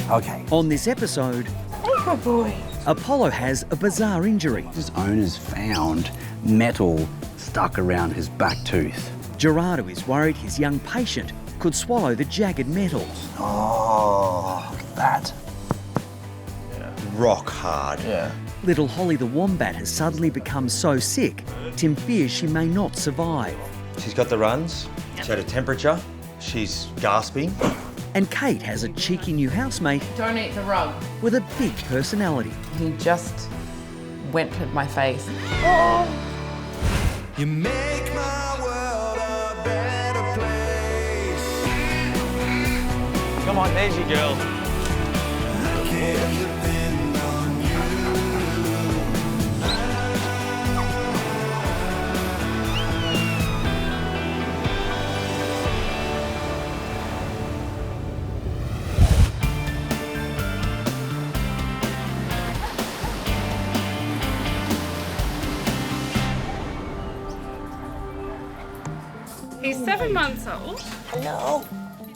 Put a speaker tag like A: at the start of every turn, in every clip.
A: Okay.
B: On this episode,
C: Oh, good boy.
B: Apollo has a bizarre injury.
A: His owners found metal stuck around his back tooth.
B: Gerardo is worried his young patient could swallow the jagged metal.
A: Oh, look at that.
D: Rock hard.
E: Yeah.
B: Little Holly the Wombat has suddenly become so sick, Tim fears she may not survive.
D: She's got the runs. She's had a temperature. She's gasping.
B: And Kate has a cheeky new housemate
C: Don't eat the rug.
B: with a big personality.
C: He just went at my face.
F: You make my world a better place.
D: Come on, there's your girl.
F: I can't depend on you.
G: He's 7 months old.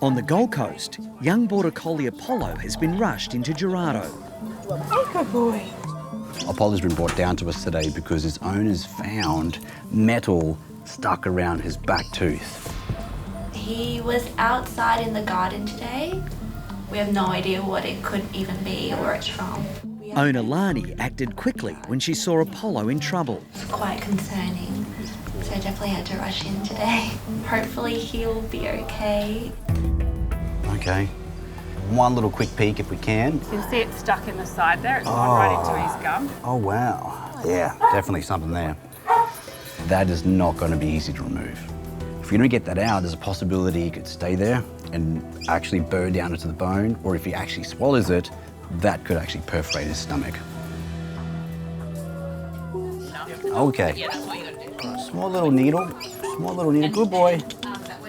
B: On the Gold Coast, young Border Collie Apollo has been rushed into Gerardo.
C: Oh, good boy.
A: Apollo's been brought down to us today because his owners found metal stuck around his back tooth.
H: He was outside in the garden today. We have no idea what it could even be or it's from.
B: Owner Lani acted quickly when she saw Apollo in trouble.
H: It's quite concerning, so I definitely had to rush in today. Hopefully he'll be okay.
A: Okay. One little quick peek if we can.
G: You can see it's stuck in the side there. It's gone right into his gum.
A: Oh, wow. Yeah, definitely something there. That is not going to be easy to remove. If you're going to get that out, there's a possibility it could stay there and actually burn down into the bone, or if he actually swallows it, that could actually perforate his stomach. Okay.
G: Yeah, that's what you gotta do.
A: Small little needle. Small little needle. Good boy.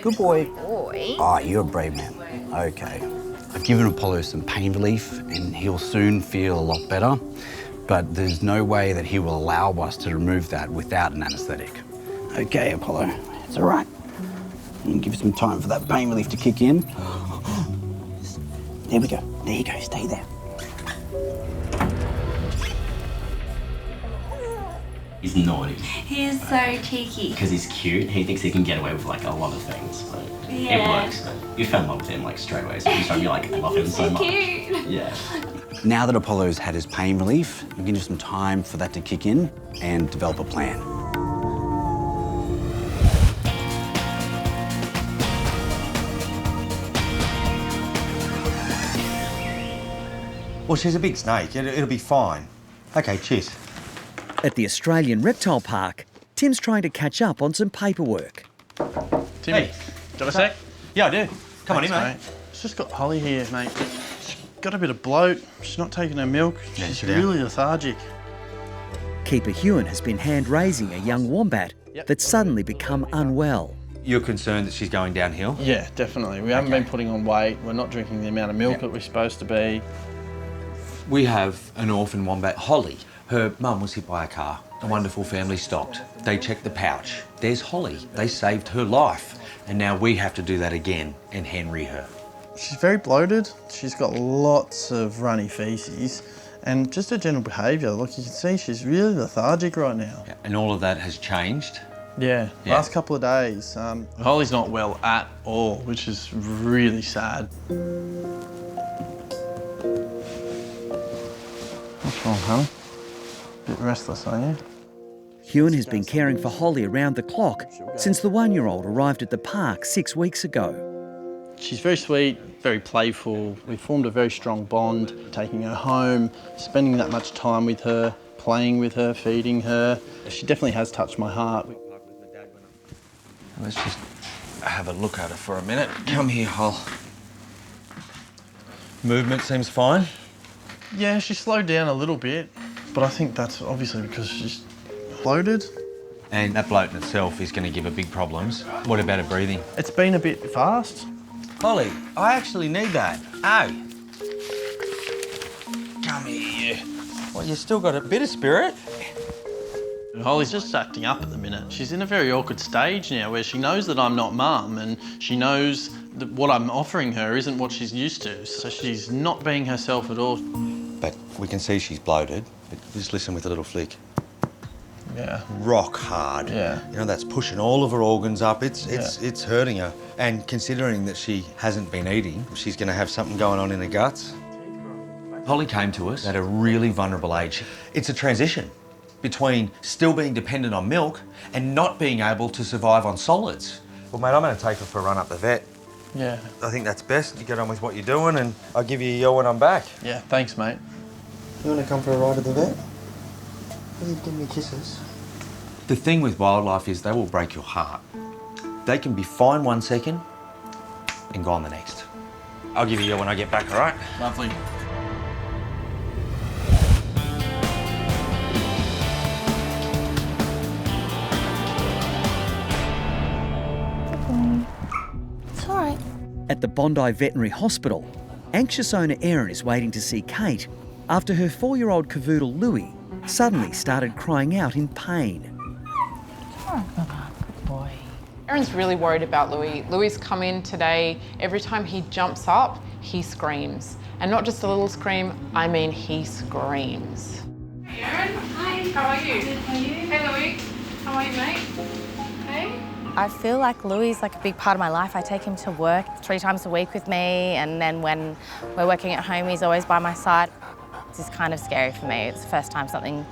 A: Good boy.
G: Boy.
A: Oh, you're a brave man. Okay. I've given Apollo some pain relief and he'll soon feel a lot better, but there's no way that he will allow us to remove that without an anaesthetic. Okay, Apollo, it's all right. I'm gonna give you some time for that pain relief to kick in. There we go. There you go. Stay there.
I: He's naughty
H: He's so cheeky.
I: because he's cute. He thinks he can get away with like a lot of things, but it
H: Yeah.
I: works. But you fell in love with him like straight away, so you started to be like, I love him so much.
H: Cute.
I: Yeah.
A: Now that Apollo's had his pain relief, we can give some time for that to kick in and develop a plan.
D: Well, she's a big snake. It'll be fine. Okay, cheers.
B: At the Australian Reptile Park, Tim's trying to catch up on some paperwork.
E: Timmy,
D: Hey.
E: got a sec?
D: Yeah, I do. Come on in,
E: Thanks,
D: mate.
E: She's just got Holly here, mate. She's got a bit of bloat. She's not taking her milk.
D: Yeah,
E: She's
D: sit down.
E: really lethargic.
B: Keeper Hewan has been hand-raising a young wombat that's suddenly become unwell.
D: You're concerned that she's going downhill?
E: Yeah, definitely. We haven't been putting on weight. We're not drinking the amount of milk that we're supposed to be.
J: We have an orphan wombat, Holly. Her mum was hit by a car. A wonderful family stopped. They checked the pouch. There's Holly. They saved her life. And now we have to do that again and Henry her.
E: She's very bloated. She's got lots of runny feces and just her general behaviour. Look, you can see she's really lethargic right now.
J: Yeah, and all of that has changed.
E: Yeah,
J: Yeah.
E: last couple of days. Holly's not well at all, which is really sad. What's wrong, honey? Bit restless, are you?
B: Hewan has been caring for Holly around the clock since the one-year-old arrived at the park 6 weeks ago.
E: She's very sweet, very playful. We formed a very strong bond, taking her home, spending that much time with her, playing with her, feeding her. She definitely has touched my heart.
J: Let's just have a look at her for a minute. Come here, Hol. Movement seems fine.
E: Yeah, she slowed down a little bit, but I think that's obviously because she's bloated.
J: And that bloat in itself is going to give her big problems. What about her breathing?
E: It's been a bit fast.
J: Holly, I actually need that. Hey. Come here. Well, you still got a bit of spirit.
E: Holly's just acting up at the minute. She's in a very awkward stage now where she knows that I'm not mum and she knows What I'm offering her isn't what she's used to, so she's not being herself at all.
D: But we can see she's bloated. But just listen with a little flick.
E: Yeah.
D: Rock hard.
E: Yeah.
D: You know, that's pushing all of her organs up. It's hurting her. And considering that she hasn't been eating, she's going to have something going on in her guts.
J: Holly came to us at a really vulnerable age. It's a transition between still being dependent on milk and not being able to survive on solids.
D: Well, mate, I'm going to take her for a run up the vet.
E: Yeah.
D: I think that's best. You get on with what you're doing and I'll give you a yell when I'm back.
E: Yeah, thanks, mate.
D: You want to come for a ride at the vet? You give me kisses.
J: The thing with wildlife is they will break your heart. They can be fine 1 second and gone the next. I'll give you a yell when I get back, all right?
E: Lovely.
H: It's all right.
B: At the Bondi Veterinary Hospital, anxious owner Erin is waiting to see Kate after her 4-year-old cavoodle Louie suddenly started crying out in pain.
C: Good boy. Erin's really worried about Louie. Louie's come in today. Every time he jumps up, he screams. And not just a little scream, I mean he screams.
G: Hey Erin. Hi. How are you? Good, how are you? Hey Louie. How are you, mate? Hey.
K: I feel like Louie's like a big part of my life. I take him to work 3 times a week with me, and then when we're working at home, he's always by my side. This is kind of scary for me. It's the first time something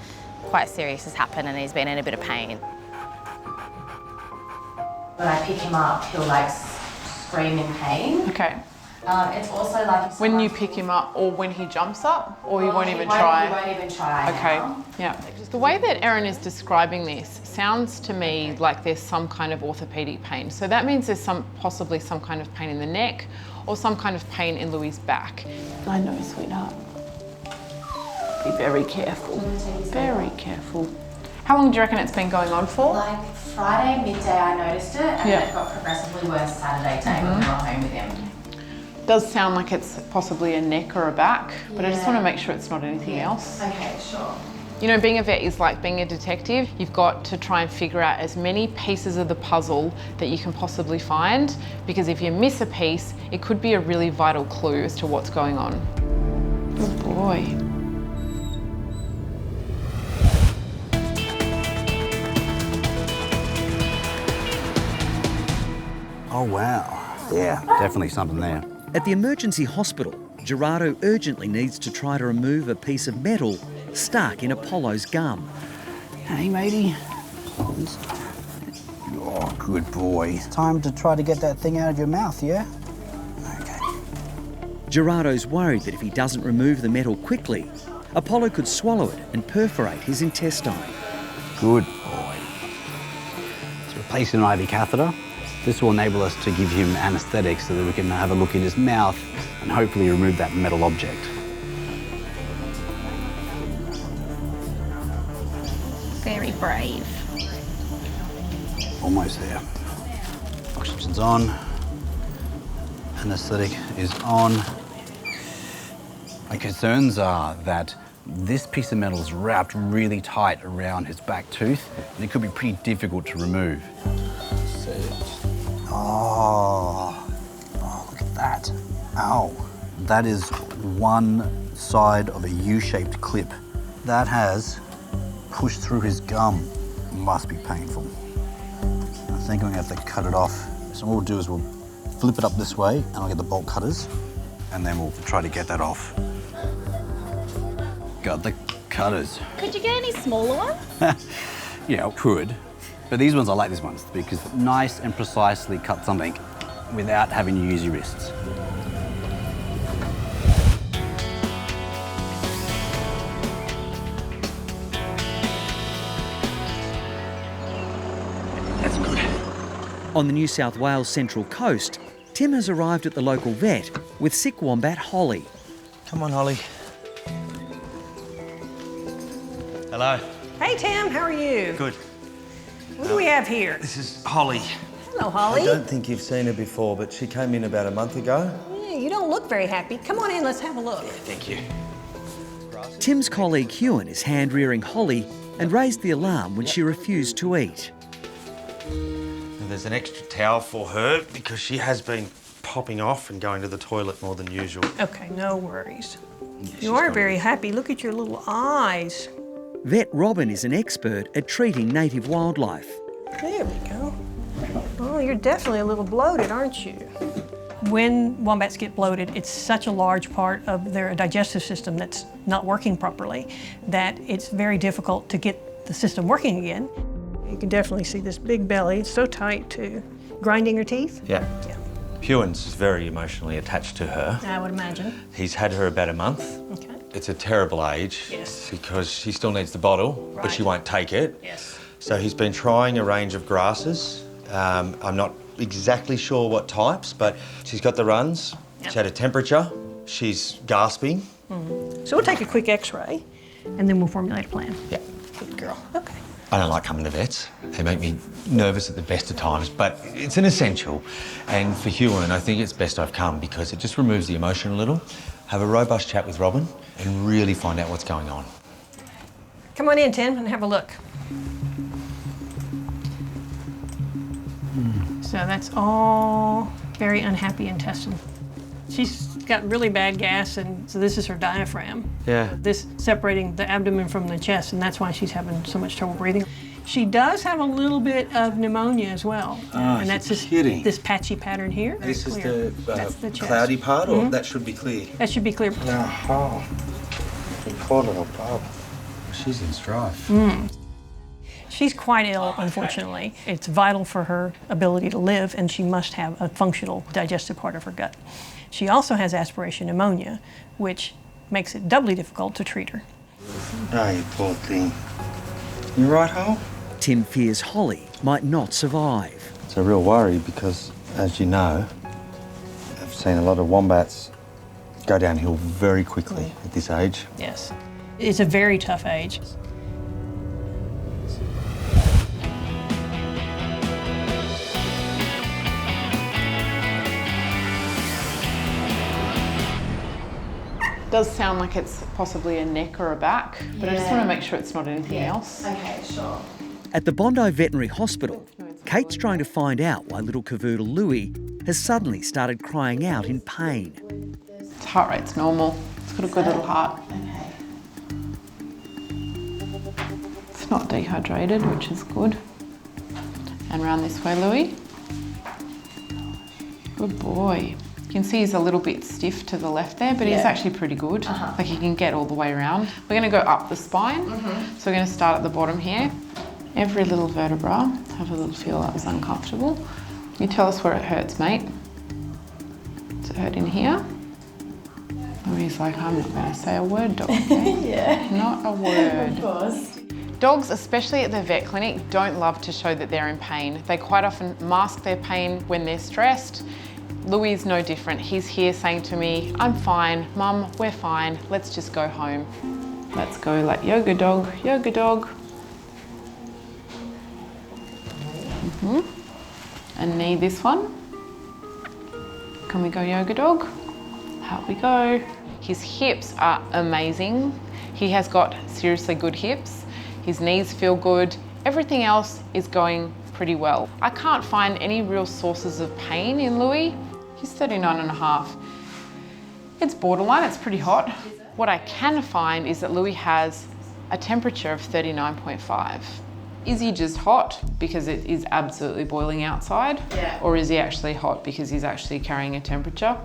K: quite serious has happened and he's been in a bit of pain. When I pick him up, he'll like scream in pain.
C: Okay.
K: It's also like if
C: When you pick him up or when he jumps up, or he won't even try?
K: He won't even try.
C: Okay,
K: now.
C: yeah. The way that Erin is describing this sounds to me like there's some kind of orthopedic pain. So that means there's possibly some kind of pain in the neck or some kind of pain in Louie's back. I know, sweetheart. Be very careful. Very careful. How long do you reckon it's been going on for?
K: Like Friday midday I noticed it, and then it got progressively worse Saturday day when we were home with him.
C: Does sound like it's possibly a neck or a back, but I just want to make sure it's not anything else.
K: Okay, sure.
C: You know, being a vet is like being a detective. You've got to try and figure out as many pieces of the puzzle that you can possibly find, because if you miss a piece, it could be a really vital clue as to what's going on. Good boy.
A: Oh, wow. Yeah, definitely something there.
B: At the emergency hospital, Gerardo urgently needs to try to remove a piece of metal stuck in Apollo's gum.
A: Hey, matey. Oh, good boy. It's time to try to get that thing out of your mouth, yeah? Okay.
B: Gerardo's worried that if he doesn't remove the metal quickly, Apollo could swallow it and perforate his intestine.
A: Good boy. Let's replace an IV catheter. This will enable us to give him anaesthetic so that we can have a look in his mouth and hopefully remove that metal object.
H: Very brave.
A: Almost there. Oxygen's on. Anaesthetic is on. My concerns are that this piece of metal is wrapped really tight around his back tooth and it could be pretty difficult to remove. Oh, look at that. Ow. That is one side of a U-shaped clip. That has pushed through his gum. Must be painful. I think I'm gonna have to cut it off. So what we'll do is we'll flip it up this way and I'll get the bolt cutters and then we'll try to get that off. Got the cutters.
H: Could you get any smaller ones?
A: Yeah, I could. But these ones, I like these ones because nice and precisely cut something without having to use your wrists. That's good.
B: On the New South Wales Central Coast, Tim has arrived at the local vet with sick wombat Holly.
D: Come on, Holly. Hello.
L: Hey, Tim, how are you?
D: Good.
L: What do we have here?
D: This is Holly.
L: Hello, Holly.
D: I don't think you've seen her before, but she came in about a month ago.
L: Yeah, you don't look very happy. Come on in, let's have a look.
D: Thank you.
B: Tim's colleague Ewan is hand-rearing Holly and raised the alarm when she refused to eat.
D: There's an extra towel for her because she has been popping off and going to the toilet more than usual.
L: Okay, no worries. You are very happy. Look at your little eyes.
B: Vet Robin is an expert at treating native wildlife.
L: There we go. Oh, you're definitely a little bloated, aren't you? When wombats get bloated, it's such a large part of their digestive system that's not working properly that it's very difficult to get the system working again. You can definitely see this big belly. It's so tight, too. Grinding her teeth?
D: Yeah. Huon's is very emotionally attached to her.
L: I would imagine.
D: He's had her about a month.
L: Okay.
D: It's a terrible age.
L: Yes.
D: Because she still needs the bottle, but she won't take it.
L: Yes.
D: So he's been trying a range of grasses. I'm not exactly sure what types, but she's got the runs. She's had a temperature. She's gasping.
L: So we'll take a quick x-ray and then we'll formulate a plan.
D: Yeah.
L: Good girl. Okay.
D: I don't like coming to vets. They make me nervous at the best of times, but it's an essential. And for Huon, I think it's best I've come because it just removes the emotion a little. Have a robust chat with Robin and really find out what's going on.
L: Come on in, Tim, and have a look. So that's all very unhappy intestine. She's got really bad gas, and so this is her diaphragm.
D: Yeah.
L: This separating the abdomen from the chest, and that's why she's having so much trouble breathing. She does have a little bit of pneumonia as well. And that's this patchy pattern here.
M: This is
L: clear.
M: the
L: That's the chest.
M: cloudy part, or that should be clear?
L: That should be clear.
M: Oh, poor little bub.
A: She's in strife.
L: She's quite ill, unfortunately. It's vital for her ability to live, and she must have a functional digestive part of her gut. She also has aspiration pneumonia, which makes it doubly difficult to treat her.
M: Oh, you poor thing. You right, Hal?
B: Tim fears Holly might not survive.
D: It's a real worry because, as you know, I've seen a lot of wombats go downhill very quickly at this age.
L: Yes. It's a very tough age.
C: Does sound like it's possibly a neck or a back, but I just want to make sure it's not anything else.
H: Okay, sure.
B: At the Bondi Veterinary Hospital, Kate's trying to find out why little cavoodle Louis has suddenly started crying out in pain.
C: Its heart rate's normal. It's got a good little heart.
H: Okay.
C: It's not dehydrated, which is good. And round this way, Louis. Good boy. You can see he's a little bit stiff to the left there, but he's actually pretty good. Like he can get all the way around. We're going to go up the spine. So we're going to start at the bottom here. Every little vertebra, have a little feel that was uncomfortable. You tell us where it hurts, mate. Does it hurt in here? Louis like, I'm not going to say a word, dog. Okay? Not a word.
H: Of course.
C: Dogs, especially at the vet clinic, don't love to show that they're in pain. They quite often mask their pain when they're stressed. Louis is no different. He's here saying to me, I'm fine, Mum, we're fine, let's just go home. Let's go like yoga dog, yoga dog. And knee this one. Can we go yoga dog? Out we go. His hips are amazing. He has got seriously good hips. His knees feel good. Everything else is going pretty well. I can't find any real sources of pain in Louis. He's 39.5. It's borderline, it's pretty hot. What I can find is that Louis has a temperature of 39.5. Is he just hot because it is absolutely boiling outside? Or is he actually hot because he's actually carrying a temperature?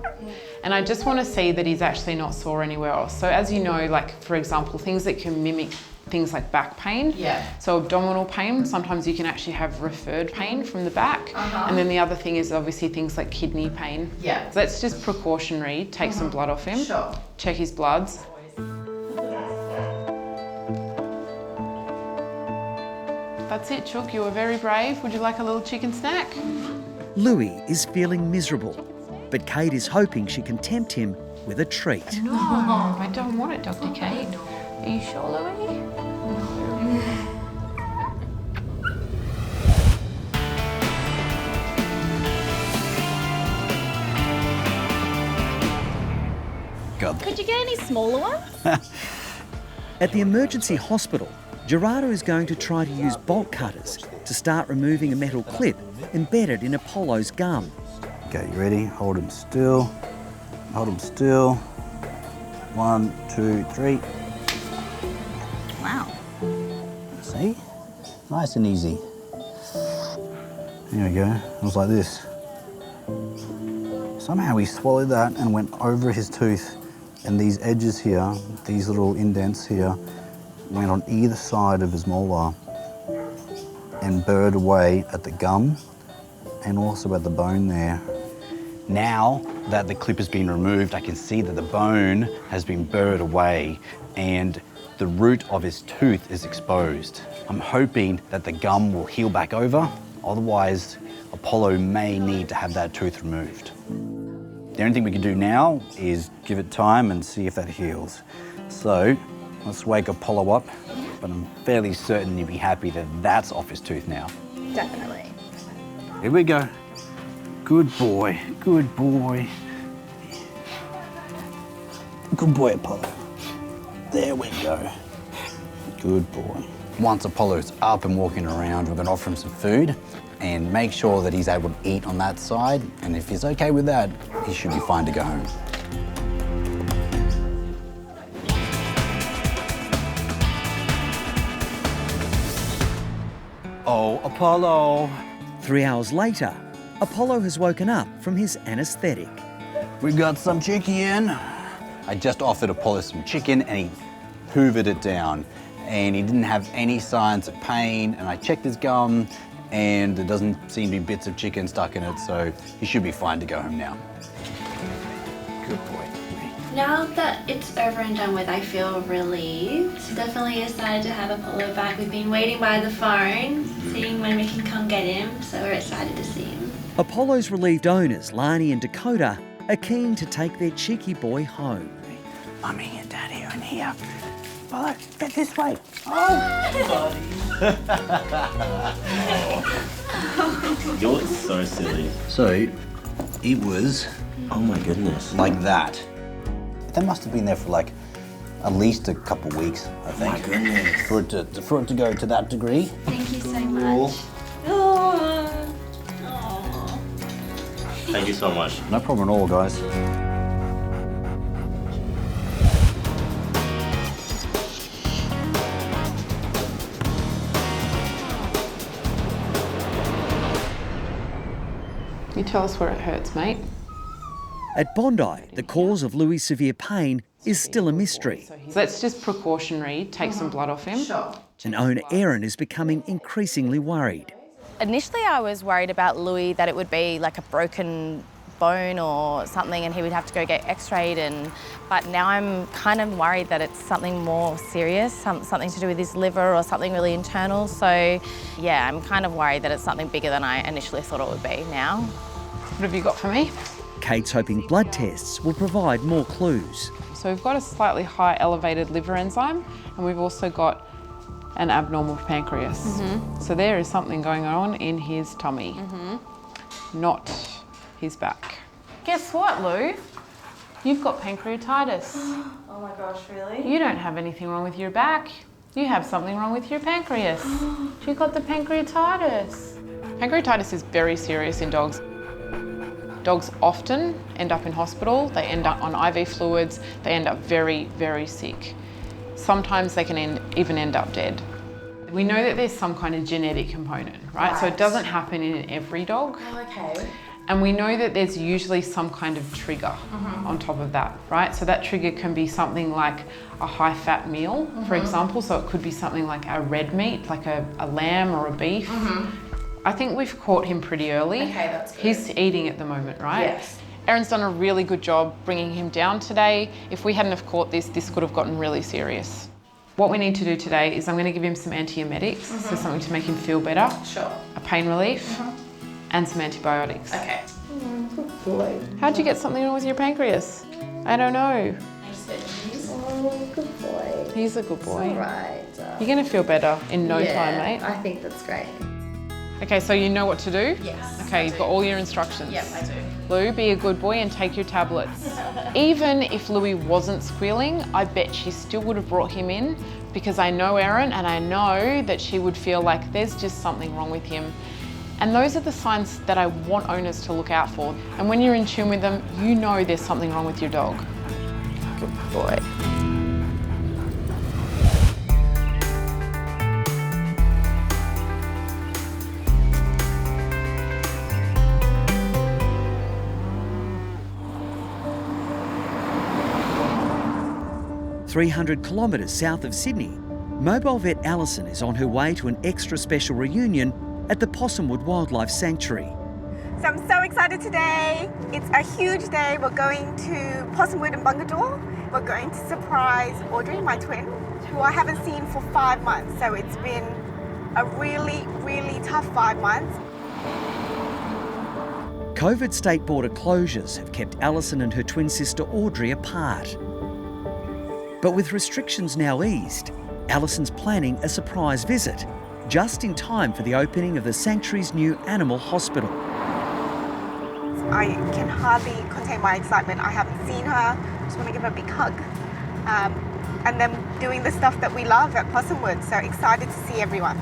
C: And I just want to see that he's actually not sore anywhere else. So as you know, like for example, things that can mimic things like back pain. So abdominal pain, sometimes you can actually have referred pain from the back. And then the other thing is obviously things like kidney pain. So that's just precautionary. Take some blood off him. Check his bloods. That's it, Chook. You were very brave. Would you like a little chicken snack?
B: Louis is feeling miserable, but Kate is hoping she can tempt him with a treat.
C: No, I don't want it, Dr. Kate. Are you sure, Louis?
K: Could you get any smaller ones?
B: At the emergency hospital, Gerardo is going to try to use bolt cutters to start removing a metal clip embedded in Apollo's gum.
A: Okay, you ready? Hold him still. Hold him still. 1, 2, 3.
N: Wow.
A: See? Nice and easy. There we go. It was like this. Somehow he swallowed that and went over his tooth, and these edges here, these little indents here, went on either side of his molar and burred away at the gum and also at the bone there. Now that the clip has been removed, I can see that the bone has been burred away and the root of his tooth is exposed. I'm hoping that the gum will heal back over, otherwise Apollo may need to have that tooth removed. The only thing we can do now is give it time and see if that heals. So let's wake Apollo up, but I'm fairly certain he'll be happy that that's off his tooth now.
N: Definitely.
A: Here we go. Good boy, good boy. Good boy, Apollo. There we go. Good boy. Once Apollo's up and walking around, we're going to offer him some food and make sure that he's able to eat on that side. And if he's okay with that, he should be fine to go home. Oh, Apollo.
B: 3 hours later, Apollo has woken up from his anaesthetic.
A: We got some chicken. I just offered Apollo some chicken and he hoovered it down. And he didn't have any signs of pain, and I checked his gum and there doesn't seem to be bits of chicken stuck in it, so he should be fine to go home now. Good boy.
H: Now that it's over and done with, I feel relieved. Definitely excited to have Apollo back. We've been waiting by the phone, seeing when we can come get him, so we're excited to see him.
B: Apollo's relieved owners, Lani and Dakota, are keen to take their cheeky boy home.
A: Mummy and Daddy are in here. Apollo, get this way. Oh,
I: buddy. You're so silly.
A: So, it was...
I: Oh my goodness.
A: Like that. That must have been there for like at least a couple of weeks, I think.
I: My goodness.
A: For it to go to that degree.
H: Thank you so much. Oh.
I: Thank you so much.
A: No problem at all, guys.
C: You tell us where it hurts, mate.
B: At Bondi, the cause of Louis' severe pain is still a mystery.
C: So that's just precautionary, take some blood off him. Sure.
B: And owner Erin is becoming increasingly worried.
K: Initially I was worried about Louis, that it would be like a broken bone or something and he would have to go get x-rayed, but now I'm kind of worried that it's something more serious, something to do with his liver or something really internal. So yeah, I'm kind of worried that it's something bigger than I initially thought it would be now.
C: What have you got for me?
B: Kate's hoping blood tests will provide more clues.
C: So we've got a slightly high elevated liver enzyme and we've also got an abnormal pancreas. So there is something going on in his tummy, not his back. Guess what, Lou? You've got pancreatitis.
N: Oh my gosh, really?
C: You don't have anything wrong with your back. You have something wrong with your pancreas. You got the pancreatitis. Pancreatitis is very serious in dogs. Dogs often end up in hospital, they end up on IV fluids, they end up very, very sick. Sometimes they can even end up dead. We know that there's some kind of genetic component, right? So it doesn't happen in every dog.
N: Oh, okay.
C: And we know that there's usually some kind of trigger on top of that, right? So that trigger can be something like a high-fat meal, for example. So it could be something like a red meat, like a lamb or a beef. I think we've caught him pretty early.
N: Okay, that's good.
C: He's eating at the moment, right?
N: Yes.
C: Erin's done a really good job bringing him down today. If we hadn't have caught this, this could have gotten really serious. What we need to do today is I'm going to give him some antiemetics, so something to make him feel better.
N: Sure.
C: A pain relief, and some antibiotics.
N: Okay.
C: Good boy. How'd you get something wrong with your pancreas? I don't know.
N: Oh, good boy.
C: He's a good boy.
N: All right.
C: You're going to feel better in no time, mate.
N: I think that's great.
C: Okay, so you know what to do?
N: Yes.
C: Okay, you've got all your instructions.
N: Yep, I do.
C: Lou, be a good boy and take your tablets. Even if Louis wasn't squealing, I bet she still would have brought him in because I know Erin and I know that she would feel like there's just something wrong with him. And those are the signs that I want owners to look out for. And when you're in tune with them, you know there's something wrong with your dog.
K: Good boy.
B: 300 kilometres south of Sydney, mobile vet Alison is on her way to an extra special reunion at the Possumwood Wildlife Sanctuary.
O: So I'm so excited today. It's a huge day. We're going to Possumwood and Bungadore. We're going to surprise Audrey, my twin, who I haven't seen for 5 months. So it's been a really, really tough 5 months.
B: COVID state border closures have kept Alison and her twin sister Audrey apart. But with restrictions now eased, Alison's planning a surprise visit, just in time for the opening of the sanctuary's new animal hospital.
O: I can hardly contain my excitement. I haven't seen her. Just want to give her a big hug. And then doing the stuff that we love at Possumwood. So excited to see everyone.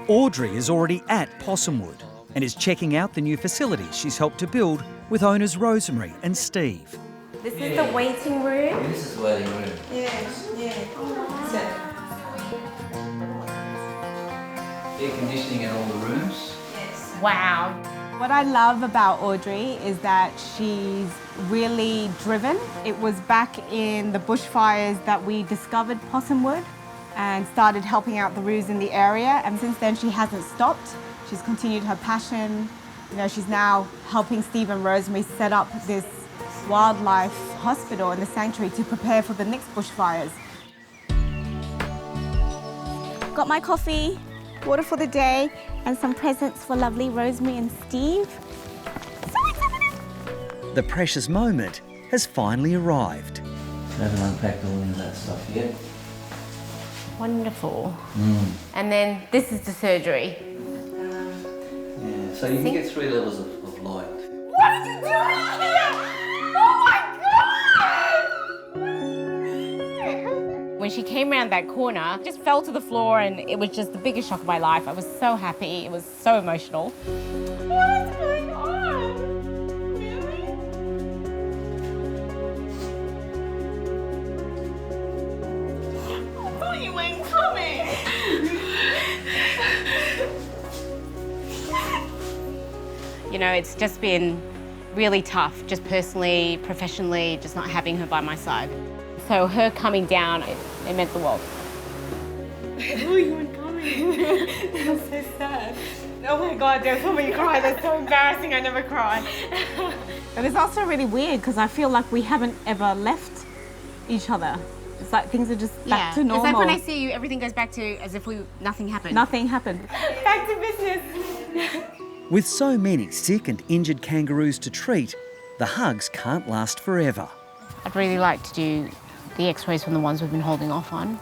B: Audrey is already at Possumwood and is checking out the new facilities she's helped to build with owners Rosemary and Steve.
N: This is the waiting room.
J: This is the waiting room. Air conditioning in all the rooms.
N: Wow. What I love about Audrey is that she's really driven. It was back in the bushfires that we discovered Possumwood and started helping out the roos in the area, and since then she hasn't stopped. She's continued her passion. You know, she's now helping Steve and Rosemary set up this wildlife hospital in the sanctuary to prepare for the next bushfires. Got my coffee, water for the day, and some presents for lovely Rosemary and Steve. So excited!
B: The precious moment has finally arrived.
J: I haven't unpacked all of that stuff yet.
K: Wonderful. And then this is the surgery.
J: Yeah, so you can get 3 levels of light.
N: What are you doing here? Oh my God!
K: When she came around that corner, I just fell to the floor and it was just the biggest shock of my life. I was so happy. It was so emotional.
N: What is going on? Really? I thought you weren't coming.
K: You know, it's just been really tough, just personally, professionally, just not having her by my side. So her coming down, it meant the world.
N: I thought you weren't coming. That was so sad. Oh my God, don't tell me you cry. That's so embarrassing. I never cry. But it's also really weird because I feel like we haven't ever left each other. It's like things are just back to normal.
K: It's like when I see you, everything goes back to as if nothing happened.
N: Nothing happened. Back to business.
B: With so many sick and injured kangaroos to treat, the hugs can't last forever.
K: I'd really like to do the x-rays from the ones we've been holding off on.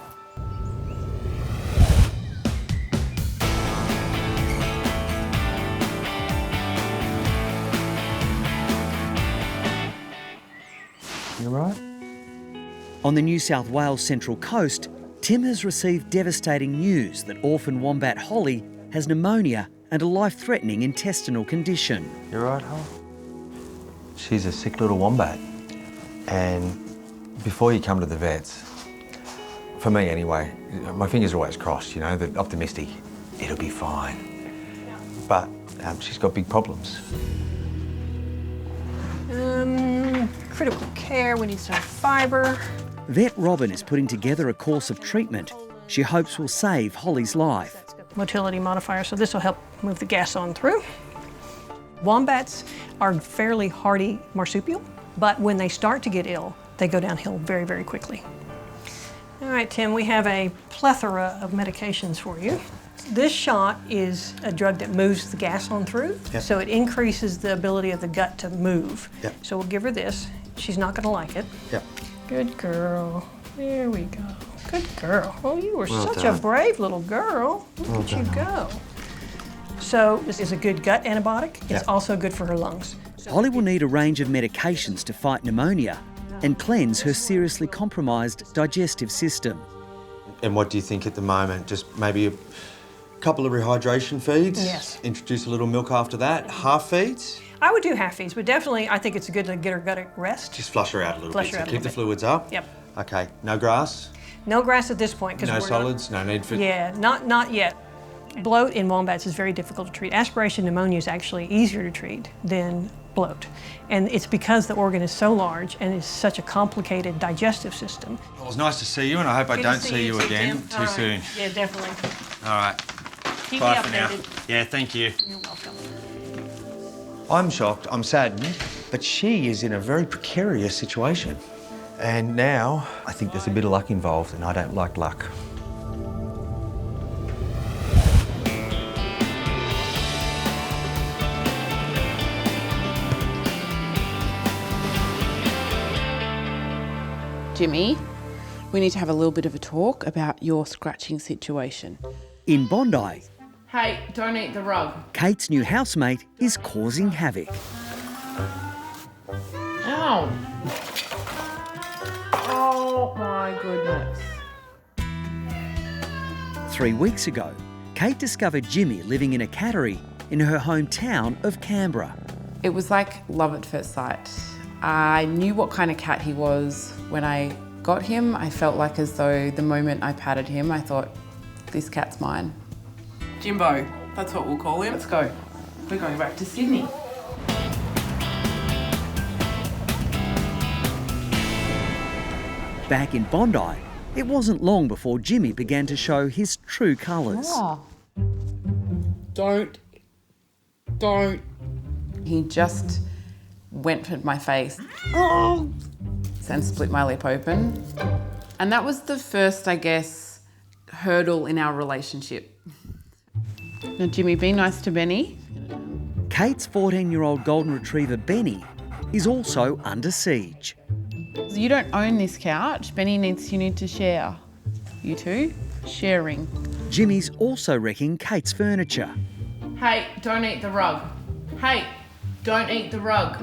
J: You right?
B: On the New South Wales Central Coast, Tim has received devastating news that orphan wombat Holly has pneumonia and a life-threatening intestinal condition.
J: You right, Holly? She's a sick little wombat. And before you come to the vets, for me anyway, my fingers are always crossed, you know, the optimistic, it'll be fine. But she's got big problems.
L: Critical care, we need some fibre.
B: Vet Robin is putting together a course of treatment she hopes will save Holly's life.
L: Motility modifier, so this will help move the gas on through. Wombats are fairly hardy marsupial, but when they start to get ill, they go downhill very, very quickly. All right, Tim, we have a plethora of medications for you. This shot is a drug that moves the gas on through, so it increases the ability of the gut to move. So we'll give her this. She's not gonna like it. Good girl. There we go. Good girl. Oh, you were such a brave little girl. Look at you go. So this is a good gut antibiotic. It's also good for her lungs.
B: Holly will need a range of medications to fight pneumonia and cleanse her seriously compromised digestive system.
D: And what do you think at the moment? Just maybe a couple of rehydration feeds?
L: Yes.
D: Introduce a little milk after that. Half feeds?
L: I would do half feeds, but definitely I think it's good to get her gut at rest.
D: Just flush her out a little
L: Flush
D: bit.
L: her
D: So
L: out a
D: keep the
L: little
D: fluids up?
L: Yep.
D: Okay, no grass?
L: No grass at this point.
D: No solids, no need for...
L: Yeah, not yet. Bloat in wombats is very difficult to treat. Aspiration pneumonia is actually easier to treat than bloat. And it's because the organ is so large and is such a complicated digestive system.
D: Well, it was nice to see you, and I hope I don't see you again too soon.
L: Yeah, definitely.
D: All right.
L: Keep
D: Bye
L: me
D: for now.
L: updated.
D: Yeah, thank you.
L: You're welcome.
D: I'm shocked, I'm saddened, but she is in a very precarious situation. And now I think there's a bit of luck involved, and I don't like luck.
P: Jimmy, we need to have a little bit of a talk about your scratching situation.
B: In Bondi,
C: Hey, don't eat the rug.
B: Kate's new housemate is causing havoc.
C: Ow. Oh my goodness.
B: 3 weeks ago, Kate discovered Jimmy living in a cattery in her hometown of Canberra.
P: It was like love at first sight. I knew what kind of cat he was. When I got him, I felt like as though the moment I patted him, I thought, this cat's mine.
C: Jimbo, that's what we'll call him.
P: Let's go.
C: We're going back to Sydney.
B: Back in Bondi, it wasn't long before Jimmy began to show his true colours.
P: Oh. Don't. He just went at my face and split my lip open. And that was the first, I guess, hurdle in our relationship. Now, Jimmy, be nice to Benny.
B: Kate's 14-year-old golden retriever, Benny, is also under siege.
P: You don't own this couch. Benny you need to share. You two, sharing.
B: Jimmy's also wrecking Kate's furniture.
C: Hey, don't eat the rug. Hey, don't eat the rug.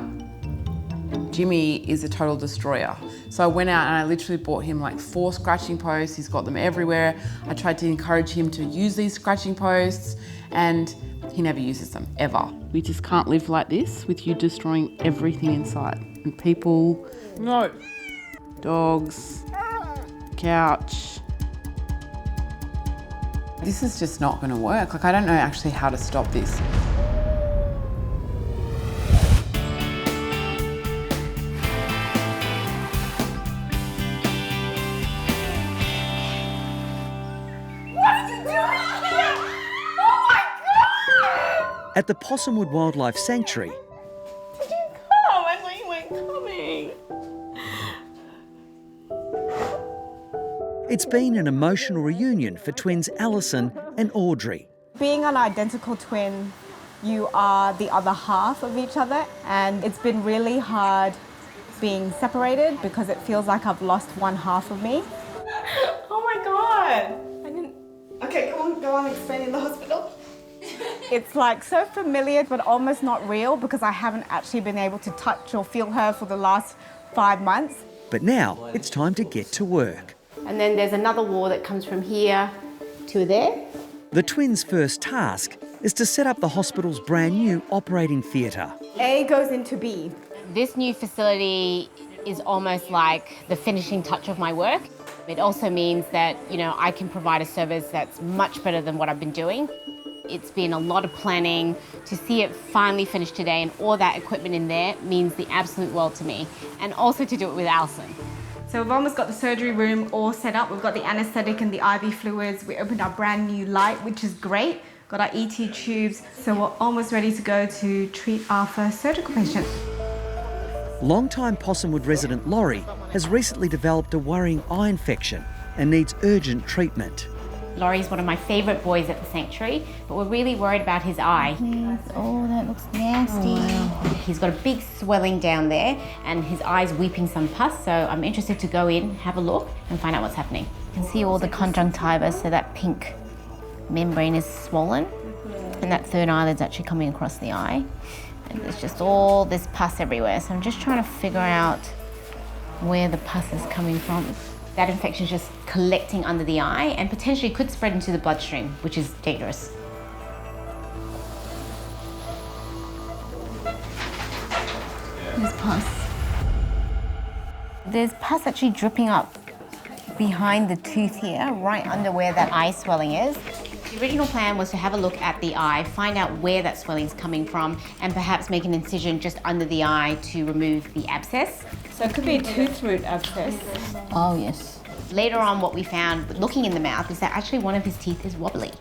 P: Jimmy is a total destroyer. So I went out and I literally bought him like 4 scratching posts. He's got them everywhere. I tried to encourage him to use these scratching posts and he never uses them, ever. We just can't live like this with you destroying everything in sight. And people, no. Dogs, couch. This is just not gonna work. Like, I don't know actually how to stop this.
B: At the Possumwood Wildlife Sanctuary,
O: Did you come? I thought you weren't coming.
B: it's been an emotional reunion for twins Alison and Audrey.
N: Being an identical twin, you are the other half of each other, and it's been really hard being separated because it feels like I've lost one half of me.
O: Oh my god. I didn't. Okay, go on, explain in the hospital.
N: It's like so familiar but almost not real because I haven't actually been able to touch or feel her for the last 5 months.
B: But now it's time to get to work.
Q: And then there's another wall that comes from here to there.
B: The twins' first task is to set up the hospital's brand new operating theatre.
N: A goes into B.
Q: This new facility is almost like the finishing touch of my work. It also means that, I can provide a service that's much better than what I've been doing. It's been a lot of planning. To see it finally finished today and all that equipment in there means the absolute world to me. And also to do it with Alison.
O: So we've almost got the surgery room all set up. We've got the anaesthetic and the IV fluids. We opened our brand new light, which is great. Got our ET tubes. So we're almost ready to go to treat our first surgical patient.
B: Longtime Possumwood resident Laurie has recently developed a worrying eye infection and needs urgent treatment.
Q: Laurie's one of my favourite boys at the sanctuary, but we're really worried about his eye. Oh, that looks nasty. Oh, wow. He's got a big swelling down there and his eye's weeping some pus, so I'm interested to go in, have a look and find out what's happening. You can see all the conjunctiva, so that pink membrane is swollen and that third eyelid's actually coming across the eye. And there's just all this pus everywhere, so I'm just trying to figure out where the pus is coming from. That infection is just collecting under the eye and potentially could spread into the bloodstream, which is dangerous. There's pus. There's pus actually dripping up behind the tooth here, right under where that eye swelling is. The original plan was to have a look at the eye, find out where that swelling is coming from, and perhaps make an incision just under the eye to remove the abscess.
N: So it could be a tooth root abscess.
Q: Oh, yes. Later on, what we found, looking in the mouth, is that actually one of his teeth is wobbly.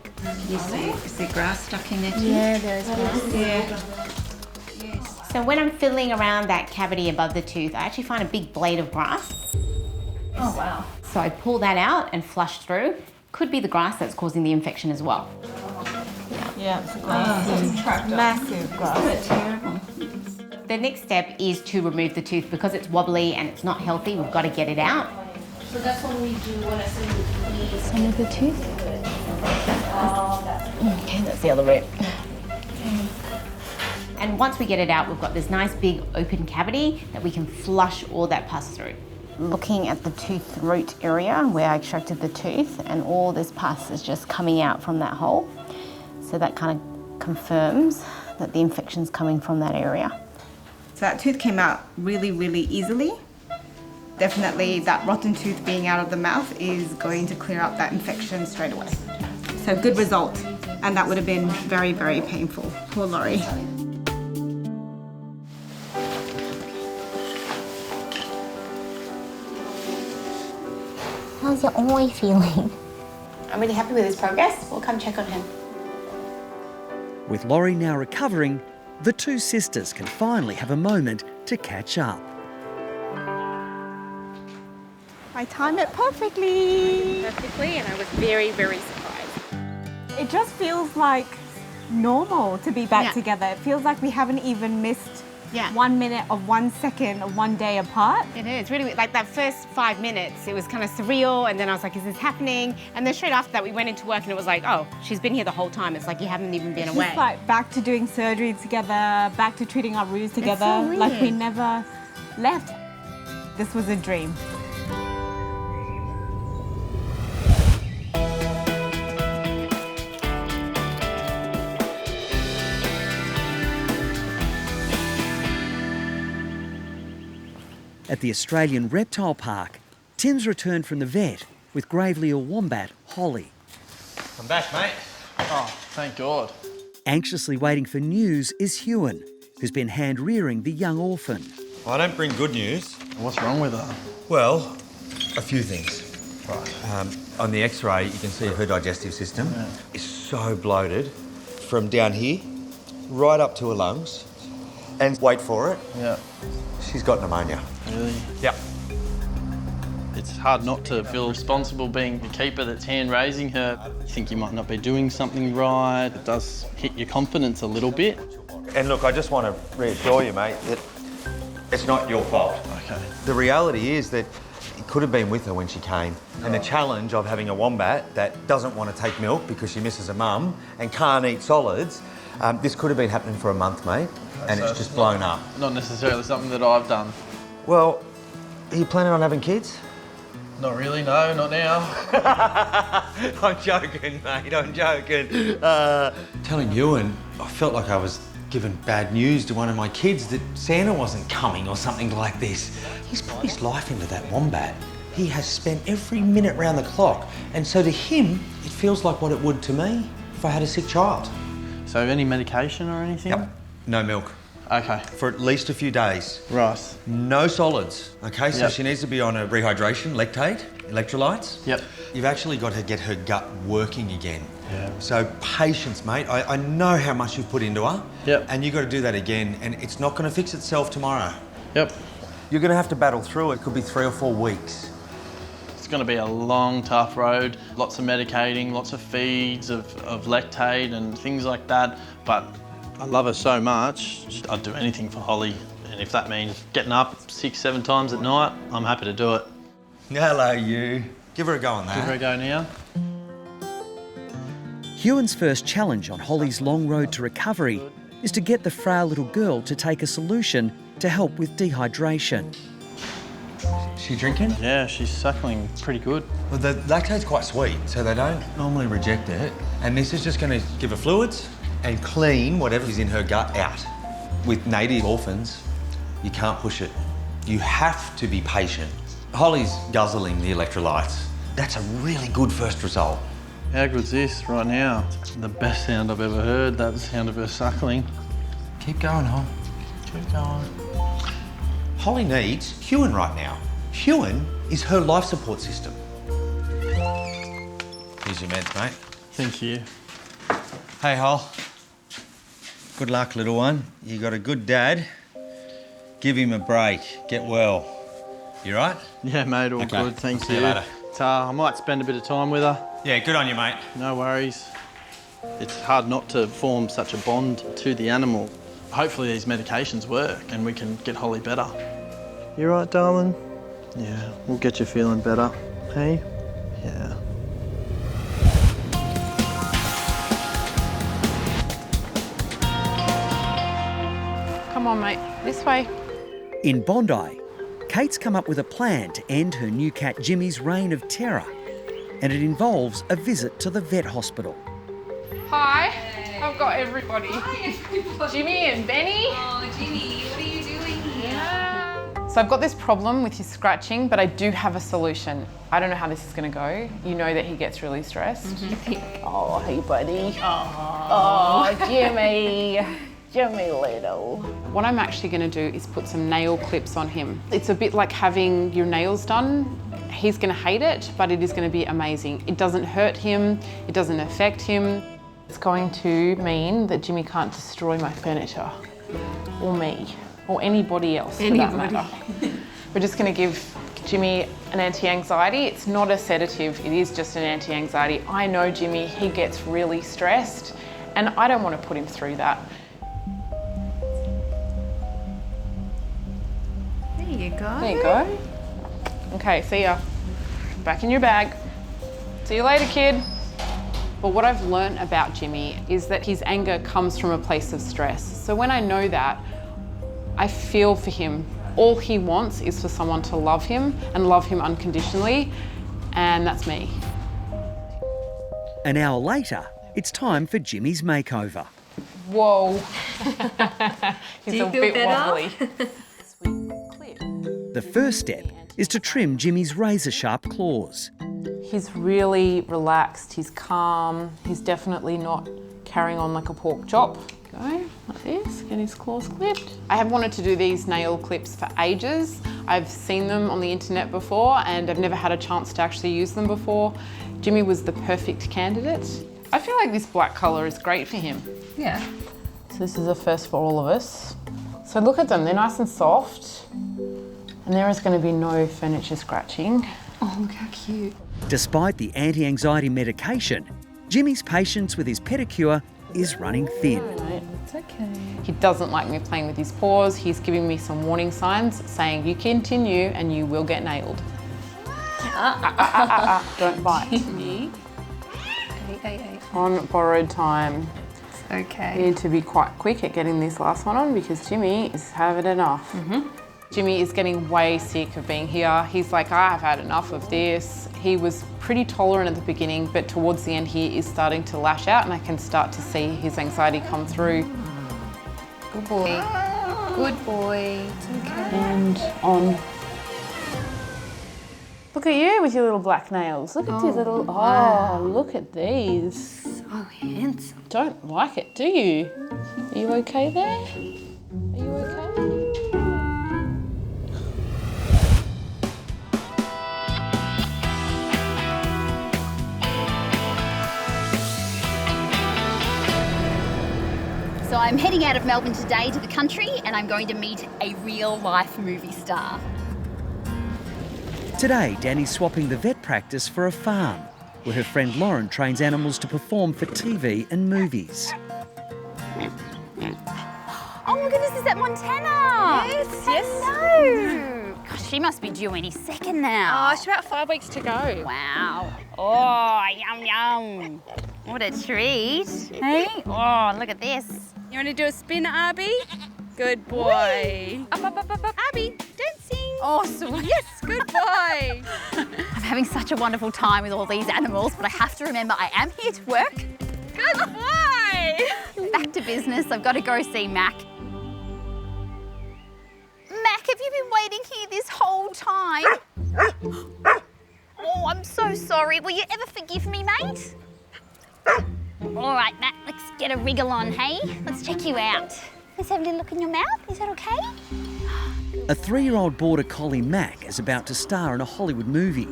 R: You see, is there grass stuck in there too?
Q: Yeah, there is grass.
R: Yeah.
Q: So when I'm fiddling around that cavity above the tooth, I actually find a big blade of grass.
R: Oh, wow.
Q: So I pull that out and flush through. Could be the grass that's causing the infection as well.
N: Yeah, it's massive grass.
Q: Terrible. The next step is to remove the tooth. Because it's wobbly and it's not healthy, we've got to get it out.
R: So that's what we do when I say
Q: Some of the tooth. Okay, that's the other root. And once we get it out, we've got this nice big open cavity that we can flush all that pus through. Looking at the tooth root area where I extracted the tooth, and all this pus is just coming out from that hole. So that kind of confirms that the infection's coming from that area.
N: So that tooth came out really, really easily. Definitely that rotten tooth being out of the mouth is going to clear up that infection straight away. So good result. And that would have been very, very painful. Poor Laurie.
Q: How's your eye feeling? I'm really happy with his progress. We'll come check on him.
B: With Laurie now recovering, the two sisters can finally have a moment to catch up.
O: I timed it perfectly.
N: And I was very, very surprised. It just feels like normal to be back together. It feels like we haven't even missed 1 minute of 1 second of 1 day apart.
Q: It is really like that first 5 minutes, it was kind of surreal, and then I was like, is this happening? And then straight after that, we went into work and it was like, oh, she's been here the whole time. It's like you haven't even been away.
N: Just like back to doing surgery together, back to treating our wounds together,
Q: so weird.
N: like we never left. This was a dream.
B: At the Australian Reptile Park, Tim's returned from the vet with gravely ill wombat, Holly.
E: I'm back, mate. Oh, thank God.
B: Anxiously waiting for news is Hewan, who's been hand-rearing the young orphan.
D: I don't bring good news.
E: What's wrong with her?
D: Well, a few things. Right. On the X-ray, you can see her digestive system is so bloated from down here right up to her lungs. And wait for it.
E: Yeah.
D: She's got pneumonia.
E: Really?
D: Yep.
E: It's hard not to feel responsible being the keeper that's hand-raising her. You think you might not be doing something right. It does hit your confidence a little bit.
D: And look, I just want to reassure you, mate, that it's not your fault.
E: Okay.
D: The reality is that it could have been with her when she came. And the challenge of having a wombat that doesn't want to take milk because she misses her mum and can't eat solids, this could have been happening for a month, mate, and
E: So
D: it's just blown up.
E: Not necessarily something that I've done.
D: Well, are you planning on having kids?
E: Not really, no, not now.
D: I'm joking, mate, I'm joking. Telling you, and I felt like I was giving bad news to one of my kids that Santa wasn't coming or something like this. He's put his life into that wombat. He has spent every minute round the clock, and so to him, it feels like what it would to me if I had a sick child.
E: So any medication or anything?
D: Yep, no milk.
E: Okay.
D: For at least a few days.
E: Right.
D: No solids, okay? So
E: Yep.
D: she needs to be on a rehydration, lactate, electrolytes.
E: Yep.
D: You've actually got to get her gut working again.
E: Yeah.
D: So patience, mate. I know how much you've put into her.
E: Yep.
D: And you've got to do that again, and it's not going to fix itself tomorrow.
E: Yep.
D: You're going to have to battle through it. It could be 3 or 4 weeks.
E: It's going to be a long, tough road. Lots of medicating, lots of feeds of lactate and things like that. But I love her so much, I'd do anything for Holly. And if that means getting up 6, 7 times at night, I'm happy to do it.
D: Hello, you. Give her a go on that.
E: Give her a go now.
B: Hewan's first challenge on Holly's long road to recovery is to get the frail little girl to take a solution to help with dehydration.
J: She drinking?
E: Yeah, she's suckling pretty good.
J: Well, the lactate's quite sweet, so they don't normally reject it. And this is just going to give her fluids and clean whatever is in her gut out. With native orphans, you can't push it. You have to be patient. Holly's guzzling the electrolytes. That's a really good first result.
E: How good's this right now? The best sound I've ever heard, that sound of her suckling.
J: Keep going, Holly. Keep going. Holly needs Huon right now. Huon is her life support system. Here's your meds, mate.
E: Thank you.
J: Hey, Hol. Good luck, little one. You got a good dad. Give him a break. Get well. You right?
E: Yeah, mate, all
J: Okay.
E: good, thank
J: See
E: you.
J: you later.
E: I might spend a bit of time with her.
J: Yeah, good on you, mate.
E: No worries. It's hard not to form such a bond to the animal. Hopefully these medications work and we can get Holly better. You right, darling? Yeah, we'll get you feeling better. Hey? Yeah.
C: Come on, mate. This way.
B: In Bondi, Kate's come up with a plan to end her new cat Jimmy's reign of terror, and it involves a visit to the vet hospital.
C: Hi. I've got everybody. Jimmy and Benny.
R: Oh, Jimmy, what are you doing here?
C: So I've got this problem with his scratching, but I do have a solution. I don't know how this is going to go. You know that he gets really stressed. Oh, hey, buddy. Oh, Jimmy. Jimmy little. What I'm actually going to do is put some nail clips on him. It's a bit like having your nails done. He's going to hate it, but it is going to be amazing. It doesn't hurt him. It doesn't affect him. It's going to mean that Jimmy can't destroy my furniture, or me, or anybody else for that matter. We're just going to give Jimmy an anti-anxiety. It's not a sedative, it is just an anti-anxiety. I know Jimmy, he gets really stressed, and I don't want to put him through that.
R: There you go.
C: There you go. Okay, see ya. Back in your bag. See you later, kid. But what I've learned about Jimmy is that his anger comes from a place of stress. So when I know that, I feel for him. All he wants is for someone to love him and love him unconditionally, and that's me.
B: An hour later, it's time for Jimmy's makeover.
C: Whoa. He's
R: Do you
C: a
R: feel
C: bit
R: better?
C: wobbly.
B: The first step is to trim Jimmy's razor-sharp claws.
C: He's really relaxed, he's calm, he's definitely not carrying on like a pork chop. Go, like this, get his claws clipped. I have wanted to do these nail clips for ages. I've seen them on the internet before and I've never had a chance to actually use them before. Jimmy was the perfect candidate. I feel like this black colour is great for him.
R: Yeah.
C: So this is a first for all of us. So look at them, they're nice and soft and there is going to be no furniture scratching.
R: Oh, look how cute.
B: Despite the anti-anxiety medication, Jimmy's patience with his pedicure is running thin.
R: It's okay.
C: He doesn't like me playing with his paws. He's giving me some warning signs saying, you continue and you will get nailed. Don't bite.
R: Jimmy. Hey.
C: On borrowed time.
R: It's okay.
C: We need to be quite quick at getting this last one on because Jimmy is having enough. Jimmy is getting way sick of being here. He's like, I've had enough of this. He was pretty tolerant at the beginning, but towards the end he is starting to lash out and I can start to see his anxiety come through.
R: Good boy. Good boy. It's okay.
C: And on. Look at you with your little black nails. Look at these little,
R: wow.
C: oh, look at these.
R: So handsome.
C: Don't like it, do you? Are you okay there? Are you okay?
S: So I'm heading out of Melbourne today to the country and I'm going to meet a real-life movie star.
B: Today, Danny's swapping the vet practice for a farm, where her friend Lauren trains animals to perform for TV and movies.
S: Oh my goodness, is that Montana? Yes. Hello. Gosh, she must be due any second now.
G: Oh, she's about 5 weeks to go.
S: Wow. Oh, yum, yum. What a treat. Hey? Oh, look at this.
G: You want to do a spin, Arby?
T: Good boy. Up, up, up, up, up. Abby, dancing.
S: Awesome.
T: Yes, good boy.
S: I'm having such a wonderful time with all these animals, but I have to remember I am here to work.
T: Good boy.
S: Back to business. I've got to go see Mac. Mac, have you been waiting here this whole time? Oh, I'm so sorry. Will you ever forgive me, mate? All right, Mac, let's get a wriggle on, hey? Let's check you out. Let's have a little look in your mouth. Is that okay?
B: A 3-year-old border collie Mac is about to star in a Hollywood movie.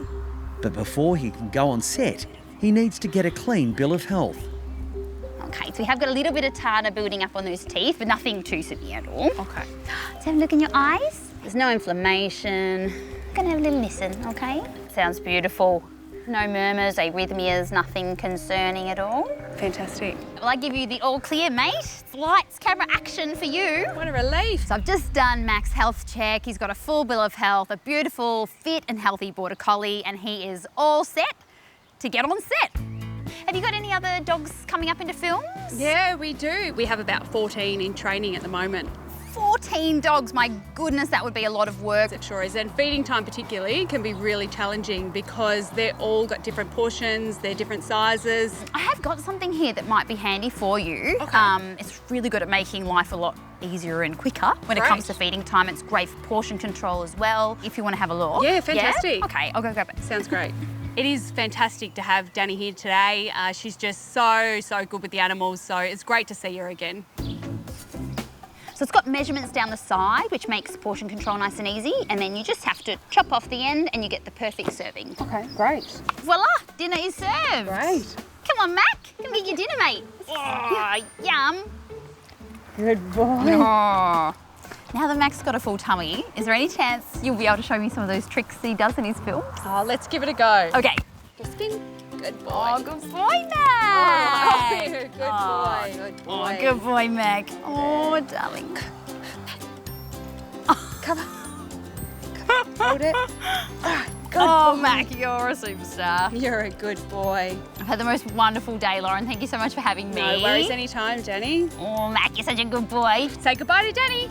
B: But before he can go on set, he needs to get a clean bill of health.
S: Okay, so we have got a little bit of tartar building up on those teeth, but nothing too severe at all.
T: Okay.
S: Let's have a look in your eyes. There's no inflammation. I'm gonna have a little listen, okay? Sounds beautiful. No murmurs, arrhythmias, nothing concerning at all.
T: Fantastic.
S: Well, I give you the all clear, mate. It's lights, camera, action for you.
T: What a relief.
S: So I've just done Mac's health check. He's got a full bill of health, a beautiful, fit and healthy border collie, and he is all set to get on set. Have you got any other dogs coming up into films?
T: Yeah, we do. We have about 14 in training at the moment.
S: 14 dogs, my goodness, that would be a lot of work.
T: It sure is, and feeding time particularly can be really challenging because they're all got different portions, they're different sizes.
S: I have got something here that might be handy for you.
T: Okay.
S: It's really good at making life a lot easier and quicker when it comes to feeding time. It's great for portion control as well, if you want to have a look.
T: Yeah, fantastic.
S: Yeah? Okay, I'll go grab it.
T: Sounds great. It is fantastic to have Danny here today. She's just so good with the animals, so it's great to see her again.
S: So it's got measurements down the side, which makes portion control nice and easy, and then you just have to chop off the end and you get the perfect serving.
T: Okay, great.
S: Voila, dinner is served.
T: Great.
S: Come on, Mac, come get your dinner, mate. Oh, yum.
T: Good boy.
S: Oh. Now that Mac's got a full tummy, is there any chance you'll be able to show me some of those tricks he does in his films?
T: Oh, let's give it a go.
S: Okay.
T: Just spin. Good boy.
S: Oh, good boy, Mac.
T: Oh, good boy. Good boy.
S: Oh, good boy, Mac. Oh, darling.
T: Come on. Hold it. Good
S: Oh,
T: boy.
S: Mac, you're a superstar.
T: You're a good boy.
S: I've had the most wonderful day, Lauren. Thank you so much for having me.
T: No worries anytime, Danny.
S: Oh, Mac, you're such a good boy.
T: Say goodbye to Danny.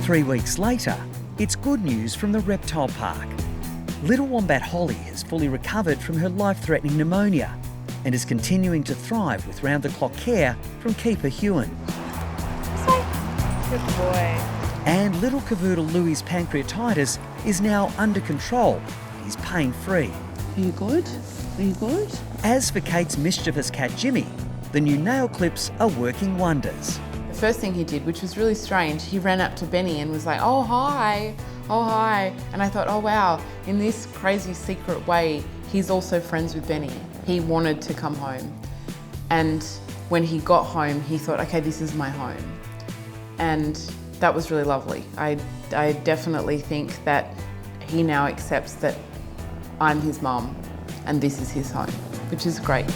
B: 3 weeks later, it's good news from the reptile park. Little Wombat Holly has fully recovered from her life-threatening pneumonia and is continuing to thrive with round-the-clock care from keeper Hewan.
T: Good boy.
B: And little cavoodle Louie's pancreatitis is now under control. He's pain-free.
P: Are you good? Are you good?
B: As for Kate's mischievous cat Jimmy, the new nail clips are working wonders.
P: The first thing he did, which was really strange, he ran up to Benny and was like, oh, hi. Oh, hi. And I thought, oh, wow, in this crazy secret way, he's also friends with Benny. He wanted to come home. And when he got home, he thought, okay, this is my home. And that was really lovely. I definitely think that he now accepts that I'm his mum and this is his home, which is great.